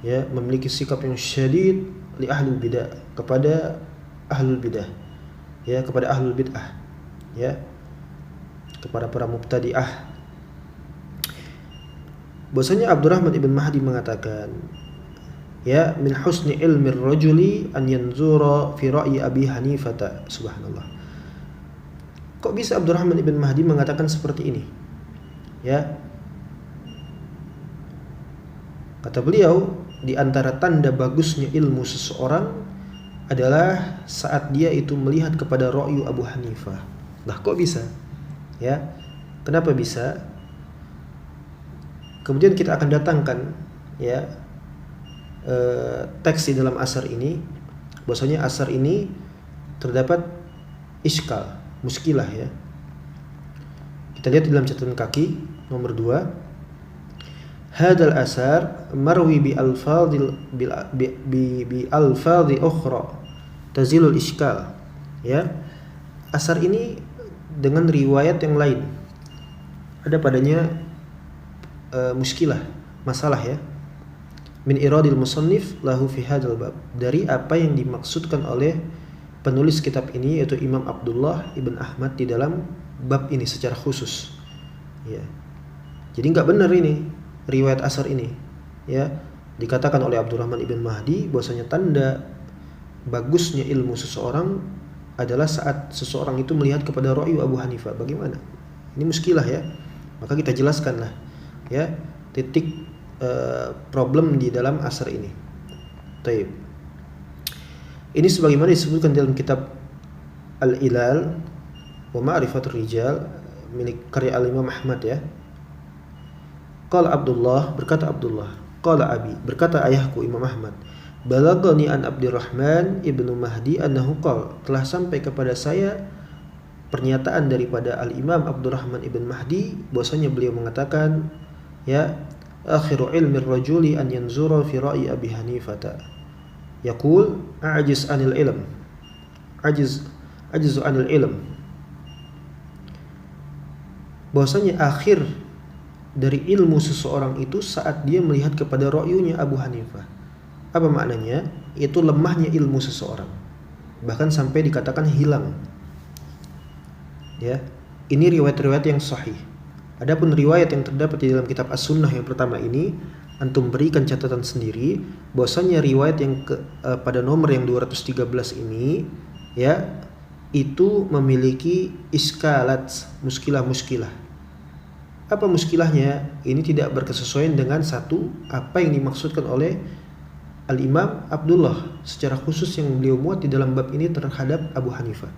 S2: ya, memiliki sikap yang syadid li ahlul bidah, kepada ahlul bidah, ya, kepada ahlul bid'ah, ya, kepada para mubtadi'ah. Bahasanya Abdurrahman ibn Mahdi mengatakan, ya min husni ilmi rajuli an yanzura fi ra'yi Abi Hanifah. Subhanallah. Kok bisa Abdurrahman ibn Mahdi mengatakan seperti ini? Ya. Kata beliau, di antara tanda bagusnya ilmu seseorang adalah saat dia itu melihat kepada ra'yu Abu Hanifah. Lah kok bisa? Ya. Kenapa bisa? Kemudian kita akan datangkan ya teks di dalam asar ini, bahwasanya asar ini terdapat iskal, muskilah ya. Kita lihat di dalam catatan kaki nomor 2. Hadal asar marwi bi alfadhi ukhra tazilul iskal. Ya. Asar ini dengan riwayat yang lain ada padanya muskilah, masalah ya. Min iradil musannif lahu fi hadzal bab, dari apa yang dimaksudkan oleh penulis kitab ini yaitu Imam Abdullah ibn Ahmad di dalam bab ini secara khusus. Ya. Jadi enggak benar ini riwayat asar ini. Ya, dikatakan oleh Abdurrahman ibn Mahdi bahwasanya tanda bagusnya ilmu seseorang adalah saat seseorang itu melihat kepada ra'yu Abu Hanifah. Bagaimana? Ini muskilah ya. Maka kita jelaskanlah ya titik problem di dalam asar ini. Taib. Ini sebagaimana disebutkan dalam kitab Al-Ilal wa Ma'rifatur Rijal milik karya Al-Imam Ahmad ya. Qala Abdullah, berkata Abdullah, qala Abi, berkata ayahku Imam Ahmad, balagani an Abdurrahman ibnu Mahdi annahu qala, telah sampai kepada saya pernyataan daripada Al-Imam Abdurrahman ibn Mahdi bahwasanya beliau mengatakan ya akhiru ilmi rajuli an yanzura fi ra'yi Abi Hanifah. Yaqul a'jiz anil ilm. Ajizu anil ilm. Bahwasanya akhir dari ilmu seseorang itu saat dia melihat kepada ra'yunya Abu Hanifah. Apa maknanya? Itu lemahnya ilmu seseorang. Bahkan sampai dikatakan hilang. Ya. Ini riwayat-riwayat yang sahih. Adapun riwayat yang terdapat di dalam kitab As-Sunnah yang pertama ini, antum berikan catatan sendiri bahwasanya riwayat yang pada nomor yang 213 ini ya itu memiliki iskalat, muskilah. Apa muskilahnya? Ini tidak berkesesuaian dengan satu apa yang dimaksudkan oleh Al-Imam Abdullah secara khusus yang beliau muat di dalam bab ini terhadap Abu Hanifah.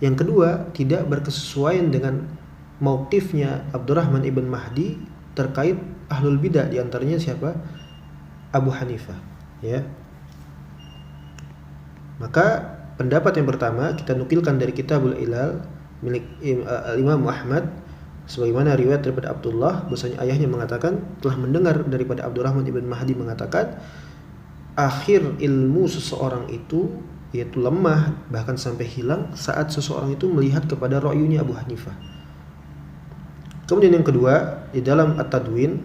S2: Yang kedua, tidak berkesesuaian dengan mauqifnya Abdurrahman ibn Mahdi terkait ahlul bidah, di antaranya siapa? Abu Hanifah, ya. Maka pendapat yang pertama kita nukilkan dari Kitabul Ilal milik Imam Ahmad sebagaimana riwayat daripada Abdullah bahwasanya ayahnya mengatakan telah mendengar daripada Abdurrahman ibn Mahdi mengatakan akhir ilmu seseorang itu yaitu lemah bahkan sampai hilang saat seseorang itu melihat kepada ra'yunya Abu Hanifah. Kemudian yang kedua di dalam At-Tadwin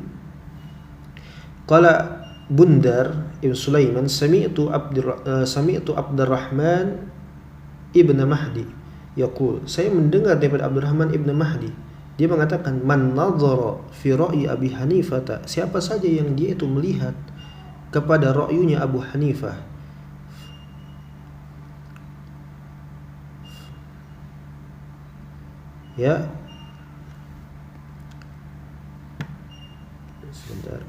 S2: qala Bundar Ibn Sulaiman sami'tu Abdurrahman Ibn Mahdi yaqul, saya mendengar daripada Abdurrahman Ibn Mahdi dia mengatakan man nadhara fi ra'yi Abi Hanifah, siapa saja yang dia itu melihat kepada ra'yunya Abu Hanifah ya sebentar.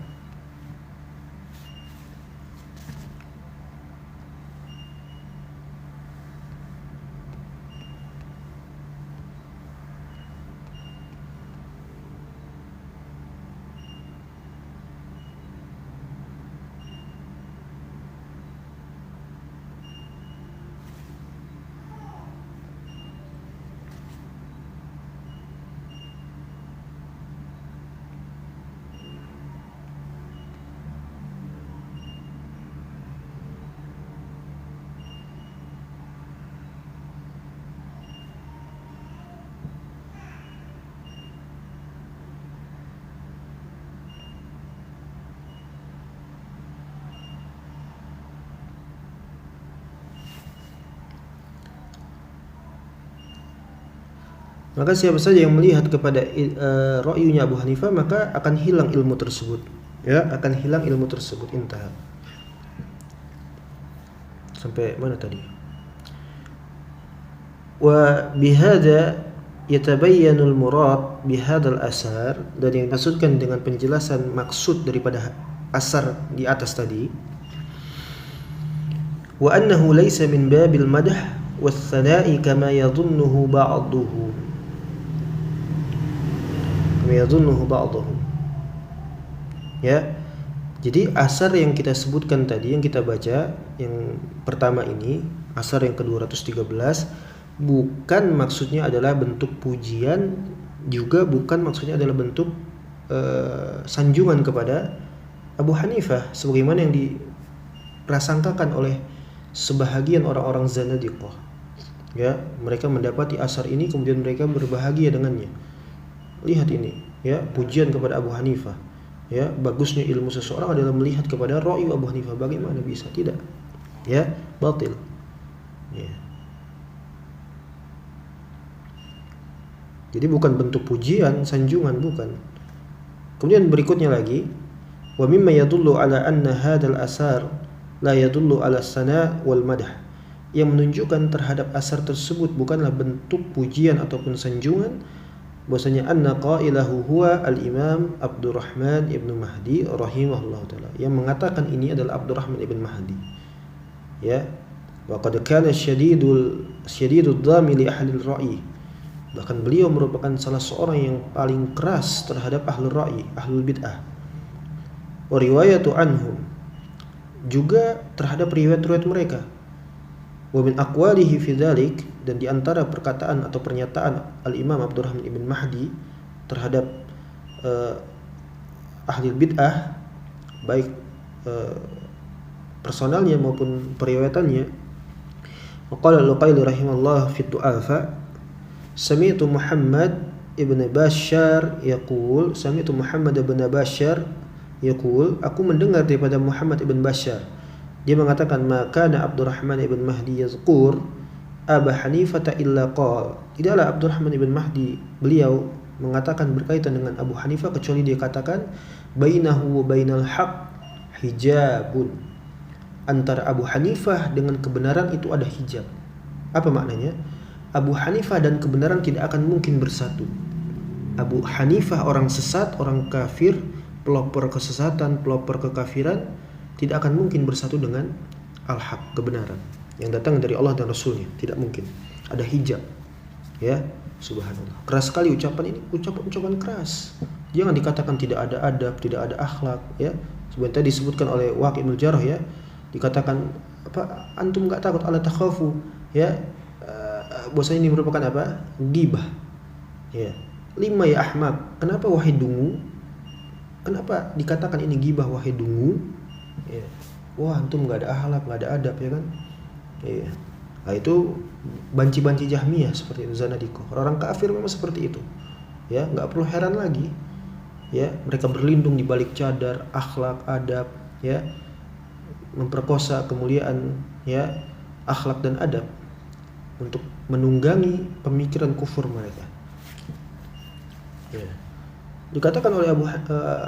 S2: Maka siapa saja yang melihat kepada ra'yunya Abu Hanifah maka akan hilang ilmu tersebut. Ya, akan hilang ilmu tersebut. Intah. Sampai mana tadi? Wa bihada yatabayyanu al-murad bihadzal asar, dan yang dimaksudkan dengan penjelasan maksud daripada asar di atas tadi, wa annahu laysa min babil madh wath-thana'i kama yadhunnuhu ba'dhuhum. Ya. Jadi asar yang kita sebutkan tadi, yang kita baca yang pertama ini, asar yang ke-213, bukan maksudnya adalah bentuk pujian, juga bukan maksudnya adalah bentuk sanjungan kepada Abu Hanifah sebagaimana yang diprasangkakan oleh sebahagian orang-orang Zanadiqah. Ya, mereka mendapati asar ini kemudian mereka berbahagia dengannya. Lihat ini, ya, pujian kepada Abu Hanifah. Ya, bagusnya ilmu seseorang adalah melihat kepada ra'yu Abu Hanifah. Bagaimana bisa? Tidak. Ya, batil. Ya. Jadi bukan bentuk pujian, sanjungan, bukan. Kemudian berikutnya lagi, wa mimma yadullu ala anna hadzal asar la yadullu ala sana wal madah. Yang menunjukkan terhadap asar tersebut bukanlah bentuk pujian ataupun sanjungan, bahwasanya anna qailahu huwa al-Imam Abdurrahman ibn Mahdi rahimahullah taala. Yang mengatakan ini adalah Abdurrahman ibn Mahdi. Ya. Wa qad kana syadidud dhami li ahli ar-ra'yi. Bahkan beliau merupakan salah seorang yang paling keras terhadap ahlul ra'yi, ahlul bid'ah. Wa riwayatu anhum, juga terhadap riwayat-riwayat mereka. Wa min aqwalihi fi dzalik, dan di antara perkataan atau pernyataan Al-Imam Abdurrahman ibn Mahdi terhadap ahli bid'ah, baik personalnya maupun periwayatannya. Qala Al-Luqaili rahimahullah fi Du'afa, Sami'tu Muhammad ibn Bashar yaqul, aku mendengar daripada Muhammad ibn Bashar, dia mengatakan, maka Abdurrahman ibn Mahdi yazkur Abu Hanifah illa qal, tidaklah Abdurrahman ibn Mahdi beliau mengatakan berkaitan dengan Abu Hanifah kecuali dia katakan, bainahu wa bainal haq hijabun, antara Abu Hanifah dengan kebenaran itu ada hijab. Apa maknanya? Abu Hanifah dan kebenaran tidak akan mungkin bersatu. Abu Hanifah orang sesat, orang kafir, pelopor kesesatan, pelopor kekafiran, tidak akan mungkin bersatu dengan al-haq, kebenaran yang datang dari Allah dan Rasulnya. Tidak mungkin. Ada hijab. Ya, subhanallah. Keras sekali ucapan ini, ucapan keras. Jangan dikatakan tidak ada adab, tidak ada akhlak. Ya, sebenarnya disebutkan oleh Waqi' bin Jarrah, ya, dikatakan apa? Antum enggak takut, ala takhafu, ya. Bahwasanya ini merupakan apa? Ghibah. Ya. Lima ya ahmak. Kenapa wahai dungu? Kenapa dikatakan ini ghibah wahai dungu? Ya. Wah, antum enggak ada akhlak, enggak ada adab, ya kan? Ya. Nah, itu banci-banci Jahmiyah seperti itu, Zanadiqah. Orang kafir memang seperti itu. Ya, enggak perlu heran lagi. Ya, mereka berlindung di balik cadar akhlak, adab, ya. Memperkosa kemuliaan, ya, akhlak dan adab untuk menunggangi pemikiran kufur mereka. Ya. Dikatakan oleh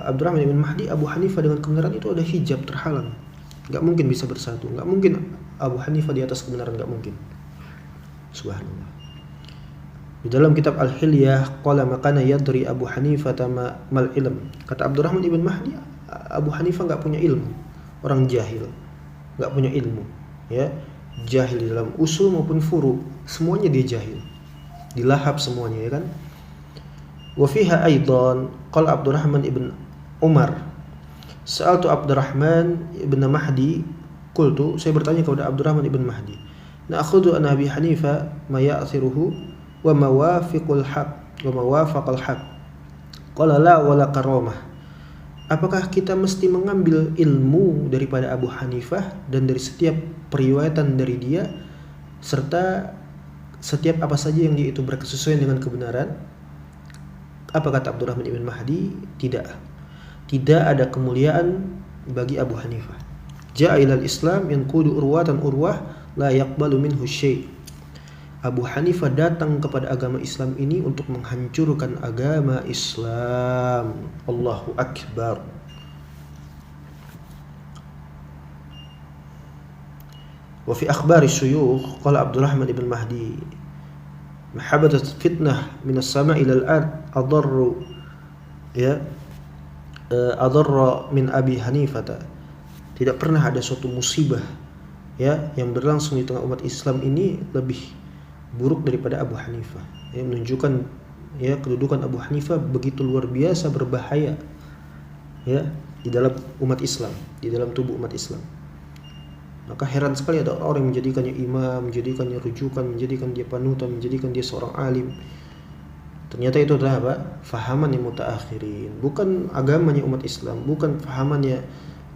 S2: Abdurrahman ibn Mahdi, Abu Hanifah dengan kebenaran itu ada hijab, terhalang. Gak mungkin bisa bersatu. Gak mungkin Abu Hanifah di atas kebenaran, gak mungkin. Subhanallah. Di dalam kitab Al-Hilyah, qala makana yadri Abu Hanifah mal ilm. Kata Abdurrahman ibn Mahdi, Abu Hanifah gak punya ilmu. Orang jahil, gak punya ilmu. Ya, jahil dalam usul maupun furu, semuanya dia jahil, dilahap semuanya, ya kan? Wa fiha aidan qala Abdurrahman ibn Umar, sa'altu Abdurrahman ibn Mahdi, qultu, saya bertanya kepada Abdurrahman ibn Mahdi, na'khudhu an Abi Hanifah ma ya'thiruhu wa mawafiqul haq wa mawafaqal haq. Qala la wala karamah. Apakah kita mesti mengambil ilmu daripada Abu Hanifah dan dari setiap periwayatan dari dia, serta setiap apa saja yang dia itu berkesesuaian dengan kebenaran? Apa kata Abdurrahman ibn Mahdi? Tidak. Tidak ada kemuliaan bagi Abu Hanifah. Ja'a ilal Islam yanqudu urwatan urwah la yaqbalu minhu syai'. Abu Hanifah datang kepada agama Islam ini untuk menghancurkan agama Islam. Allahu Akbar. Wa fi akhbari syuyukh qala Abdurrahman ibn Mahdi mahabbatat fitnah min as-sama' ila al-ard adarru adarra min Abi Hanifah. Tidak pernah ada suatu musibah yang berlangsung di tengah umat Islam ini lebih buruk daripada Abu Hanifah. Menunjukkan kedudukan Abu Hanifah begitu luar biasa berbahaya di dalam umat Islam, di dalam tubuh umat Islam. Maka heran sekali ada orang yang menjadikannya imam, menjadikannya rujukan, menjadikan dia panutan, menjadikan dia seorang alim. Ternyata itu adalah apa? Fahamannya mutaakhirin, bukan agamanya umat Islam, bukan fahamannya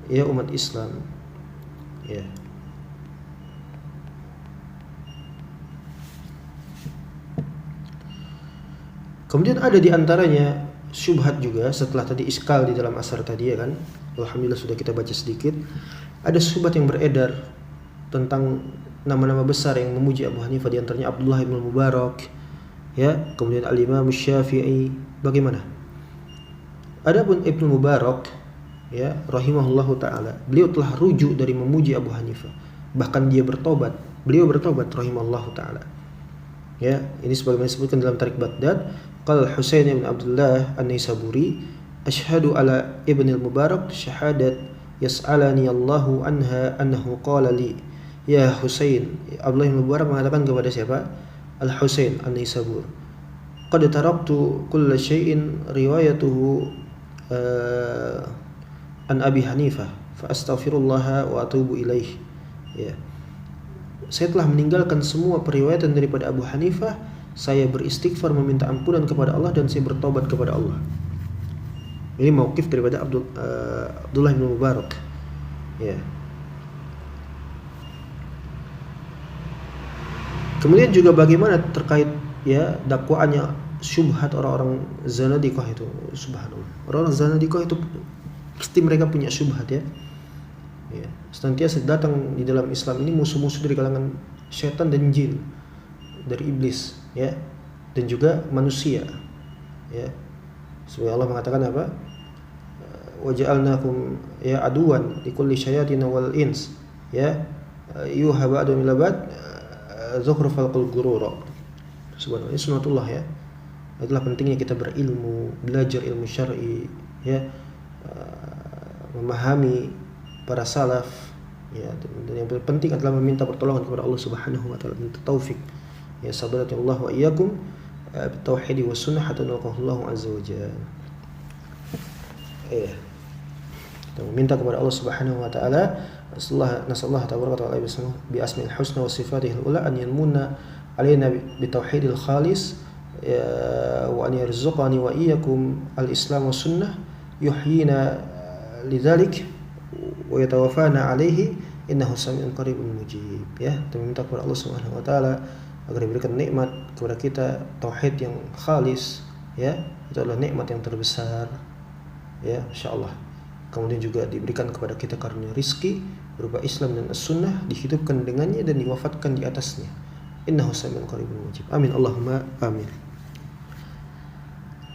S2: umat Islam. Kemudian ada di antaranya syubhat juga setelah tadi iskal di dalam asar tadi kan. Alhamdulillah sudah kita baca sedikit. Ada syubhat yang beredar tentang nama-nama besar yang memuji Abu Hanifah, di antaranya Abdullah bin Mubarak, kemudian Al-Imam Syafi'i. Bagaimana? Adapun Ibnu Mubarak rahimahullahu taala, beliau telah rujuk dari memuji Abu Hanifah. Bahkan beliau bertobat rahimahullahu taala. Ini sebagaimana disebutkan dalam Tarikh Baghdad, qala Husain bin Abdullah An-Naisaburi, asyhadu ala Ibn al-Mubarak syahadat yas'alani Allahu anha annahu qala li ya Husain. Abdullah bin Mubarak mengatakan kepada siapa? Al-Husain An-Naisabur, qad taraktu kulla syai'in riwayatuhu an Abi Hanifah fa astaghfirullah wa atubu ilaih. Saya telah meninggalkan semua periwayatan daripada Abu Hanifah, saya beristighfar meminta ampunan kepada Allah dan saya bertobat kepada Allah. Ini mauqif daripada Abdullah bin Mubarak. Kemudian juga bagaimana terkait dakwaannya syubhat orang-orang Zanadiqah itu, subhanallah. Orang-orang Zanadiqah itu pasti mereka punya syubhat senantiasa datang di dalam Islam ini musuh-musuh dari kalangan syaitan dan jin, dari iblis dan juga manusia. Sebenarnya Allah mengatakan apa? Wa ja'alnakum aduwan likulli syayatin wal ins yuha ba'du min labad zukhrufal qurura. Subhanallah, ini sunnatullah Itulah pentingnya kita berilmu, belajar ilmu syar'i, memahami para salaf, dan yang penting adalah meminta pertolongan kepada Allah Subhanahu wa taala, minta taufik. Sabarati Allah wa iyyakum bitauhid wa sunnah hatta nalqahu azza wa jalla. Kita meminta kepada Allah Subhanahu wa taala, nasallahu tabaraka wa ta'ala bi asma'il husna wa sifatihil ula an yanmunna alaina bitauhidil khalis wa an yarzuqani wa iyyakum al-islam wa sunnah yuhyina lidzalik wa yatawaffana alaihi innahu sami'un qaribun mujib. Kita meminta kepada Allah Subhanahu wa taala agar diberikan nikmat kepada kita tauhid yang khalis, itu adalah nikmat yang terbesar, insyaallah. Kemudian juga diberikan kepada kita karunia rizki berupa Islam dan as-sunnah, dihidupkan dengannya dan diwafatkan di atasnya. Innahu sami'un qaribun mujib. Amin Allahumma amin.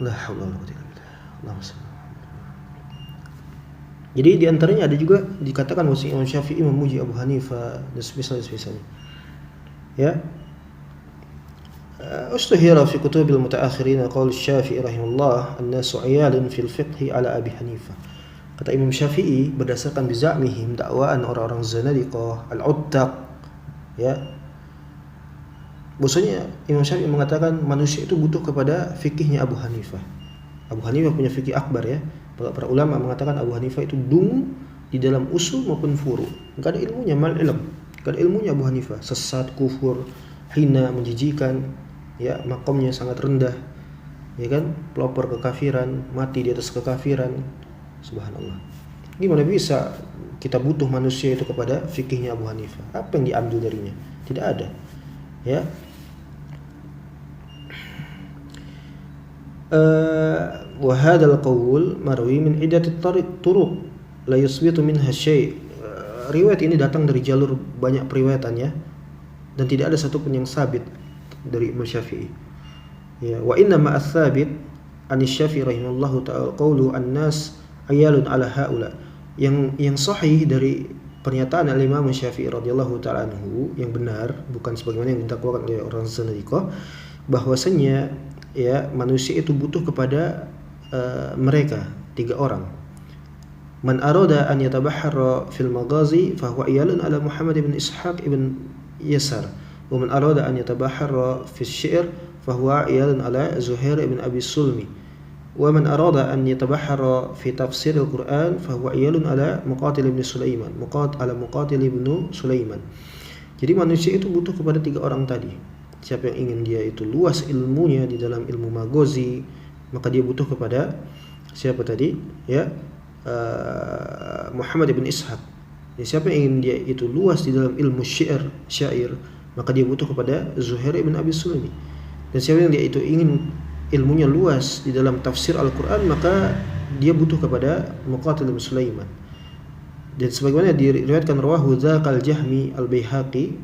S2: La haula wala quwwata illa billah. Allahumma. Jadi di antaranya ada juga dikatakan bahwa Imam Syafi'i memuji Abu Hanifah dan spesialnya. Ustuhira fi kutubil mutaakhirin qaul Syafi'i rahimahullah an-nasu 'iyalun fil fiqhi ala Abi Hanifah. Kata Imam Syafi'i berdasarkan bizamihim dakwaan orang-orang Zanadiqah al-Uttaq, bahwasanya Imam Syafi'i mengatakan manusia itu butuh kepada fikihnya Abu Hanifah. Abu Hanifah punya fikih akbar Para ulama mengatakan Abu Hanifah itu dungu di dalam usul maupun furu. Enggak ada ilmunya, mal ilm. Enggak ada ilmunya Abu Hanifah. Sesat, kufur, hina, menjijikan, makomnya sangat rendah. Pelopor kekafiran, mati di atas kekafiran. Subhanallah. Gimana bisa kita butuh manusia itu kepada fikihnya Abu Hanifah? Apa yang diambil darinya? Tidak ada. Wa hadzal qaul marwi min iddati turuq la yusbitu minha syai'. Riwayat ini datang dari jalur banyak periwayatannya dan tidak ada satu pun yang sabit dari Imam Syafi'i. Wa inna ma ats-tsabit an Syafi'i rahimahullahu ta'ala qaulu an-nas ayalun ala haula. Yang sahih dari pernyataan Al-Imam Syafi'i radhiyallahu taala anhu yang benar, bukan sebagaimana yang didakwakan oleh orang Zanadiqah, bahwasanya ya manusia itu butuh kepada mereka 3 orang. Man arada an yatabahhara fil maghazi fa huwa iyalun ala Muhammad ibn Ishaq ibn Yasar, wa man arada an yatabahhara fi syi'r fa huwa iyalun ala Zuhair ibn Abi Sulmi, wa man arada an yatabahhara fi tafsir al-Quran fa huwa iyalun ala Muqatil ibn Sulaiman, Muqatil ibn Sulaiman. Jadi manusia itu butuh kepada 3 orang tadi. Siapa yang ingin dia itu luas ilmunya di dalam ilmu maghazi, maka dia butuh kepada siapa tadi? Ya, Muhammad ibn Ishaq. Jadi siapa yang ingin dia itu luas di dalam ilmu syair, maka dia butuh kepada Zuhair ibn Abi Sulmi. Dan siapa yang dia itu ingin ilmunya luas di dalam tafsir Al-Quran, maka dia butuh kepada Muqatil ibn Sulaiman. Dan sebagaimana diriwayatkan rawahu dzaqal Jahmi al-Baihaqi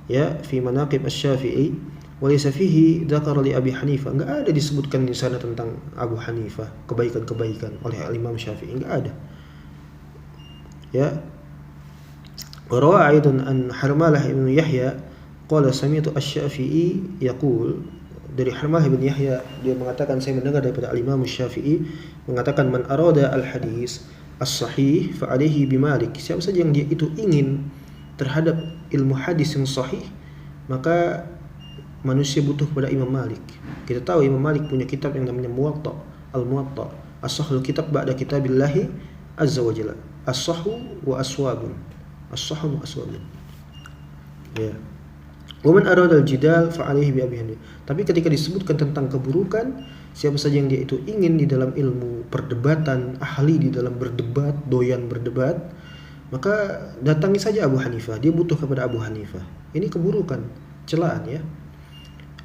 S2: ya fi manaqib asy-Syafi'i wa laysa fihi dzakara li Abi Hanifah. Enggak ada disebutkan di sana tentang Abu Hanifah, kebaikan-kebaikan oleh Imam Syafi'i, enggak ada. Ya. Wa rawa aidan an Harmalah ibn Yahya qala sami'tu asy-Syafi'i yaqul, dari Harmalah bin Yahya dia mengatakan, saya mendengar daripada Al-Imam Syafi'i mengatakan, man arada al-hadis as-sahih fa alaihi bi Malik. Siapa saja yang dia itu ingin terhadap ilmu hadis yang sahih, maka manusia butuh kepada Imam Malik. Kita tahu Imam Malik punya kitab yang namanya Muwatta, Al-Muwatta, as-sahhul kitab ba'da kitabillahi azza wa jalla. As-sahhu wa aswabun. As-sahhu wa aswabun. Ya. Wa man arada al-jidal fa alaihi bi Abi Hanifah. Tapi ketika disebutkan tentang keburukan, siapa saja yang dia itu ingin di dalam ilmu perdebatan, ahli di dalam berdebat, doyan berdebat, maka datangi saja Abu Hanifah. Dia butuh kepada Abu Hanifah. Ini keburukan, celaan ya.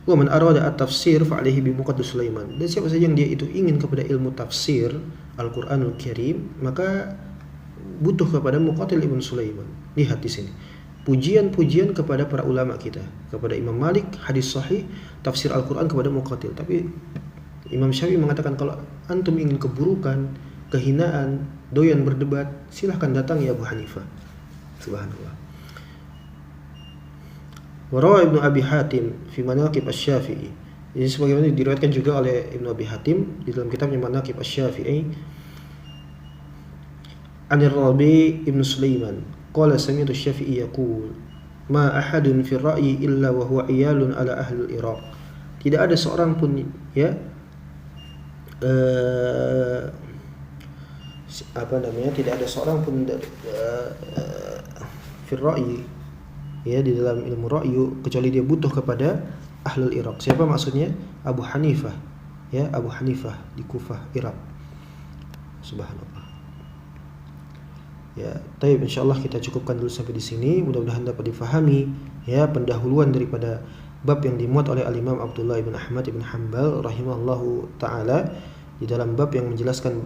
S2: Wa man arada at-tafsir fa alaihi bi Muqatil Sulaiman. Dan siapa saja yang dia itu ingin kepada ilmu tafsir Al-Qur'anul Karim, maka butuh kepada Muqatil ibn Sulaiman. Lihat di sini. Pujian-pujian kepada para ulama kita, kepada Imam Malik hadis sahih, tafsir Al-Qur'an kepada Muqatil. Tapi Imam Syafi'i mengatakan, kalau antum ingin keburukan, kehinaan, doyan berdebat, silahkan datangi Abu Hanifah. Subhanallah. Wa rawa Ibnu Abi Hatim fi Manaqib Asy-Syafi'i. Ini sebagaimana diriwayatkan juga oleh Ibnu Abi Hatim di dalam kitabnya Manaqib Asy-Syafi'i. Anir Rabi' Ibn Sulaiman qala sami'tu Asy-Syafi'i yaqul ma ahadun fi ar-ra'yi illa wa huwa iyalun ala ahli al-Iraq. Tidak ada seorang pun ya tidak ada seorang pun fi ar-ra'yi ya di dalam ilmu ra'yu kecuali dia butuh kepada ahlul Iraq. Siapa maksudnya? Abu Hanifah. Ya, Abu Hanifah di Kufah, Irak. Subhanallah. Ya, taib, insyaallah kita cukupkan dulu sampai di sini. Mudah-mudahan dapat difahami ya pendahuluan daripada bab yang dimuat oleh Al-Imam Abdullah ibn Ahmad ibn Hanbal rahimahullahu taala di dalam bab yang menjelaskan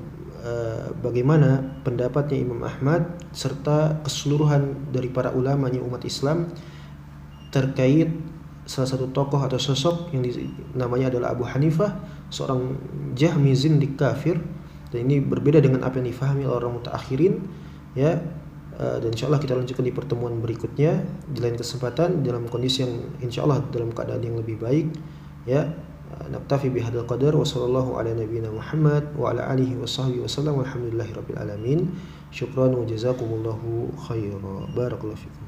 S2: bagaimana pendapatnya Imam Ahmad serta keseluruhan dari para ulamanya umat Islam terkait salah satu tokoh atau sosok yang namanya adalah Abu Hanifah, seorang Jahmi zindik kafir. Dan ini berbeda dengan apa yang difahami oleh orang mutaakhirin ya. Dan insyaallah kita lanjutkan di pertemuan berikutnya di lain kesempatan dalam kondisi yang insyaallah dalam keadaan yang lebih baik ya. Naktafi bihadzal qadar wa sallallahu ala nabiyyina Muhammad wa ala alihi wa sahbihi wasallam walhamdulillahirabbil alamin. Syukran wa jazakumullahu khairan. Barakallahu fikum.